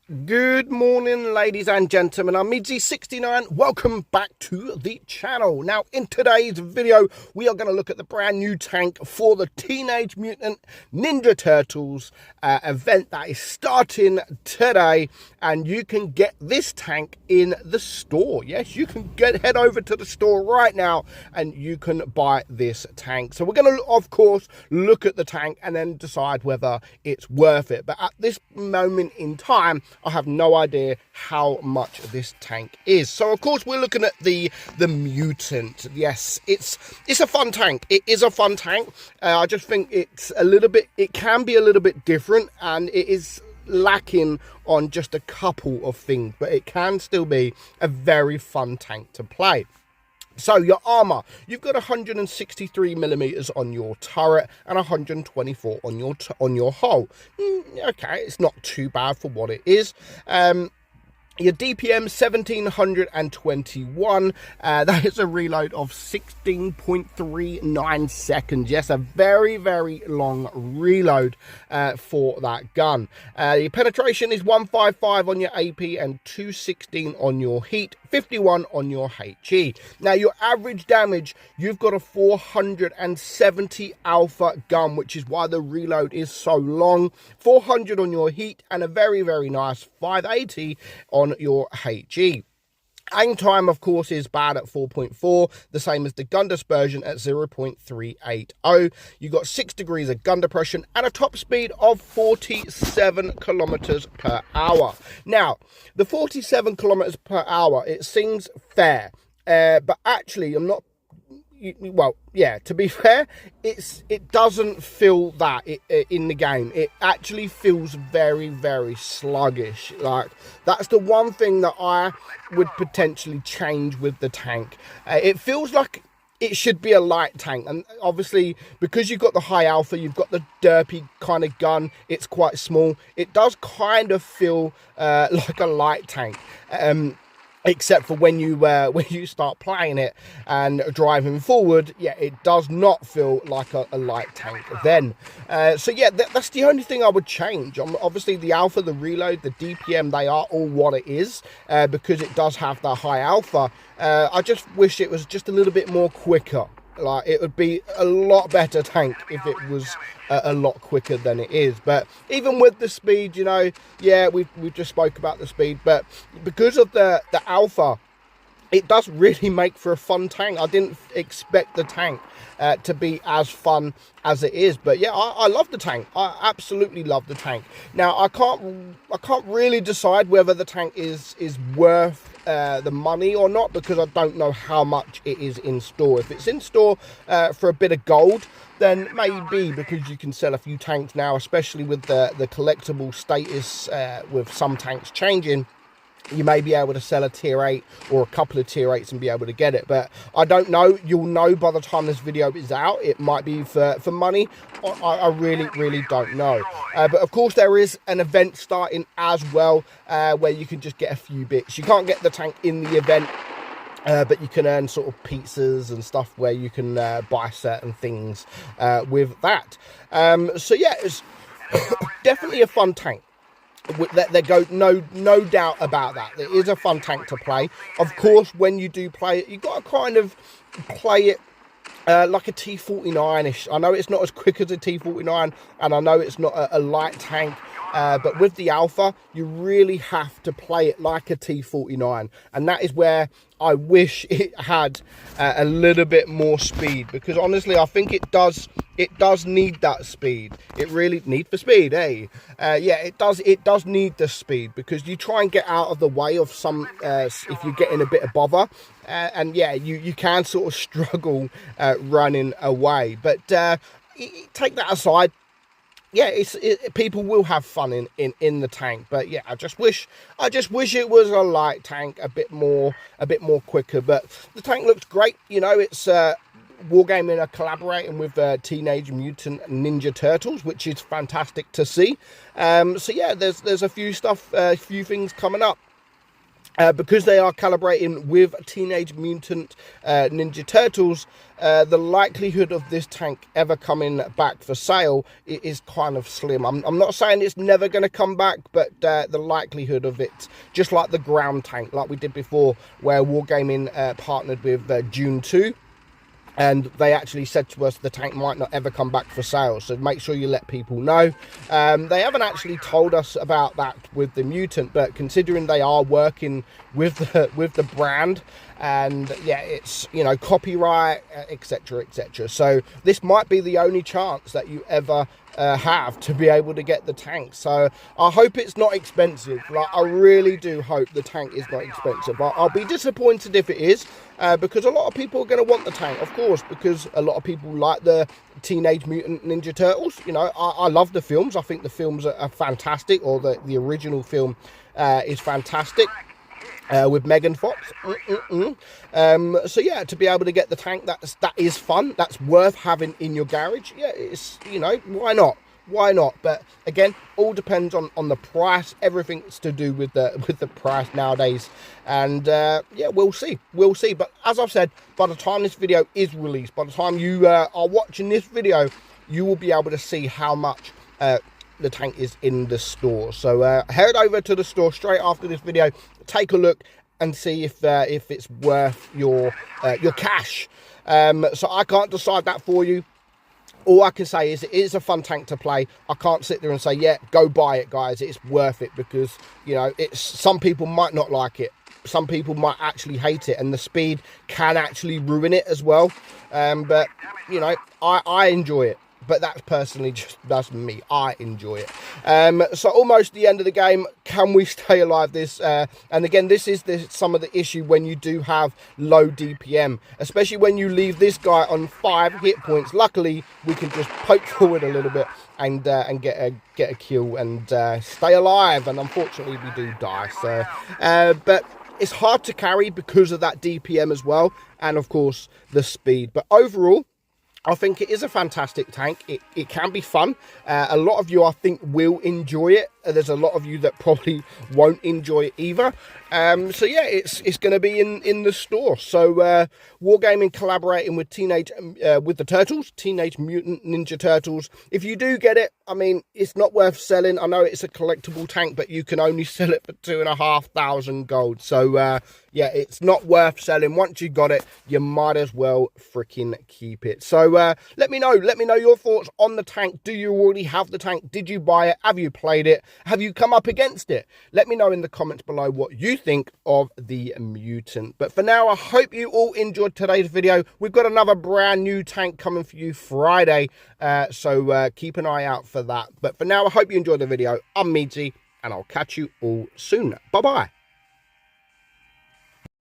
Good morning, ladies and gentlemen. I'm meadsyreplays. Welcome back to the channel. Now, in today's video, we are going to look at the brand new tank for the Teenage Mutant Ninja Turtles event that is starting today. And you can get this tank in the store. Yes, you can head over to the store right now and you can buy this tank. So we're going to, of course, look at the tank and then decide whether it's worth it. But at this moment in time, I have no idea how much this tank is. So of course we're looking at the Mutant. Yes, it's a fun tank. It is a fun tank. I just think it can be a little bit different, and it is lacking on just a couple of things, but it can still be a very fun tank to play. So your armor, you've got 163mm on your turret and 124 on your hull. Okay, it's not too bad for what it is. Your DPM 1721, that is a reload of 16.39 seconds. Yes, a very, very long reload for that gun. Your penetration is 155 on your AP and 216 on your heat, 51 on your HE. Now, your average damage, you've got a 470 alpha gun, which is why the reload is so long. 400 on your heat and a very, very nice 580 on your HE. Aim time, of course, is bad at 4.4, the same as the gun dispersion at 0.380. You've got 6 degrees of gun depression and a top speed of 47 kilometers per hour. Now, the 47 kilometers per hour, it seems fair, but actually, I'm not. Well, yeah, to be fair, it doesn't feel that in the game. It actually feels very, very sluggish. Like, that's the one thing that I would potentially change with the tank. It feels like it should be a light tank, and obviously because you've got the high alpha, you've got the derpy kind of gun, it's quite small. It does kind of feel like a light tank. Except for when you start playing it and driving forward, yeah, it does not feel like a light tank then. So yeah, that's the only thing I would change. Obviously the alpha, the reload, the DPM, they are all what it is, because it does have the high alpha. I just wish it was just a little bit more quicker. Like, it would be a lot better tank if it was a lot quicker than it is. But even with the speed, you know, yeah, we just spoke about the speed, but because of the alpha, it does really make for a fun tank. I didn't expect the tank to be as fun as it is, but yeah, I love the tank. I absolutely love the tank. Now, I can't really decide whether the tank is worth the money or not, because I don't know how much it is in store. If it's in store for a bit of gold, then maybe, because you can sell a few tanks now, especially with the collectible status with some tanks changing. You may be able to sell a tier 8 or a couple of tier 8s and be able to get it. But I don't know. You'll know by the time this video is out. It might be for money. I really, really don't know. But of course, there is an event starting as well, where you can just get a few bits. You can't get the tank in the event, but you can earn sort of pizzas and stuff where you can buy certain things with that. So yeah, it's definitely a fun tank. There go no doubt about that. It is a fun tank to play. Of course, when you do play it, you've got to kind of play it like a T49-ish. I know it's not as quick as a T49, and I know it's not a light tank, but with the alpha, you really have to play it like a T49, and that is where I wish it had a little bit more speed, because honestly, I think it does need that speed. It really need for speed, eh? Yeah, it does need the speed, because you try and get out of the way of some if you're getting a bit of bother, and yeah, you can sort of struggle running away. But take that aside, yeah, people will have fun in the tank. But yeah, I just wish it was a light tank, a bit more quicker. But the tank looks great. You know, it's Wargaming are collaborating with Teenage Mutant Ninja Turtles, which is fantastic to see. So yeah, there's a few things coming up. because they are calibrating with Teenage Mutant Ninja Turtles, the likelihood of this tank ever coming back for sale is kind of slim. I'm not saying it's never going to come back, but the likelihood of it, just like the ground tank, like we did before, where Wargaming partnered with June 2, and they actually said to us the tank might not ever come back for sale, so make sure you let people know. They haven't actually told us about that with the Mutant, but considering they are working with the brand, and yeah, it's, you know, copyright, etc, etc, so this might be the only chance that you ever have to be able to get the tank. So I hope it's not expensive. Like, I really do hope the tank is not expensive. I'll be disappointed if it is, because a lot of people are going to want the tank, of course, because a lot of people like the Teenage Mutant Ninja Turtles. You know, I love the films. I think the films are fantastic, or the original film is fantastic. With Megan Fox. So yeah, to be able to get the tank, that is fun. That's worth having in your garage. Yeah, it's, you know, why not? Why not? But again, all depends on the price. Everything's to do with the price nowadays. And yeah, we'll see. But as I've said, by the time this video is released, by the time you are watching this video, you will be able to see how much the tank is in the store. So head over to the store straight after this video, take a look and see if it's worth your cash. So I can't decide that for you. All I can say is it is a fun tank to play. I can't sit there and say, yeah, go buy it, guys. It's worth it, because, you know, it's, some people might not like it. Some people might actually hate it, and the speed can actually ruin it as well. But, you know, I enjoy it. But that's personally that's me. I enjoy it. So almost the end of the game. Can we stay alive this? And again, this is some of the issue when you do have low DPM, especially when you leave this guy on 5 hit points. Luckily, we can just poke forward a little bit and get a kill and stay alive. And unfortunately, we do die. So, but it's hard to carry because of that DPM as well, and of course the speed. But overall, I think it is a fantastic tank. It can be fun. A lot of you, I think, will enjoy it. There's a lot of you that probably won't enjoy it either. So yeah, it's going to be in the store. So Wargaming collaborating with with the Turtles, Teenage Mutant Ninja Turtles. If you do get it, I mean, it's not worth selling. I know it's a collectible tank, but you can only sell it for 2,500 gold. So yeah, it's not worth selling. Once you got it, you might as well freaking keep it. So let me know your thoughts on the tank. Do you already have the tank? Did you buy it? Have you played it? Have you come up against it? Let me know in the comments below what you think of the Mutant. But for now, I hope you all enjoyed today's video. We've got another brand new tank coming for you Friday, so keep an eye out for that. But for now, I hope you enjoyed the video. I'm Meadsy, and I'll catch you all soon. Bye bye.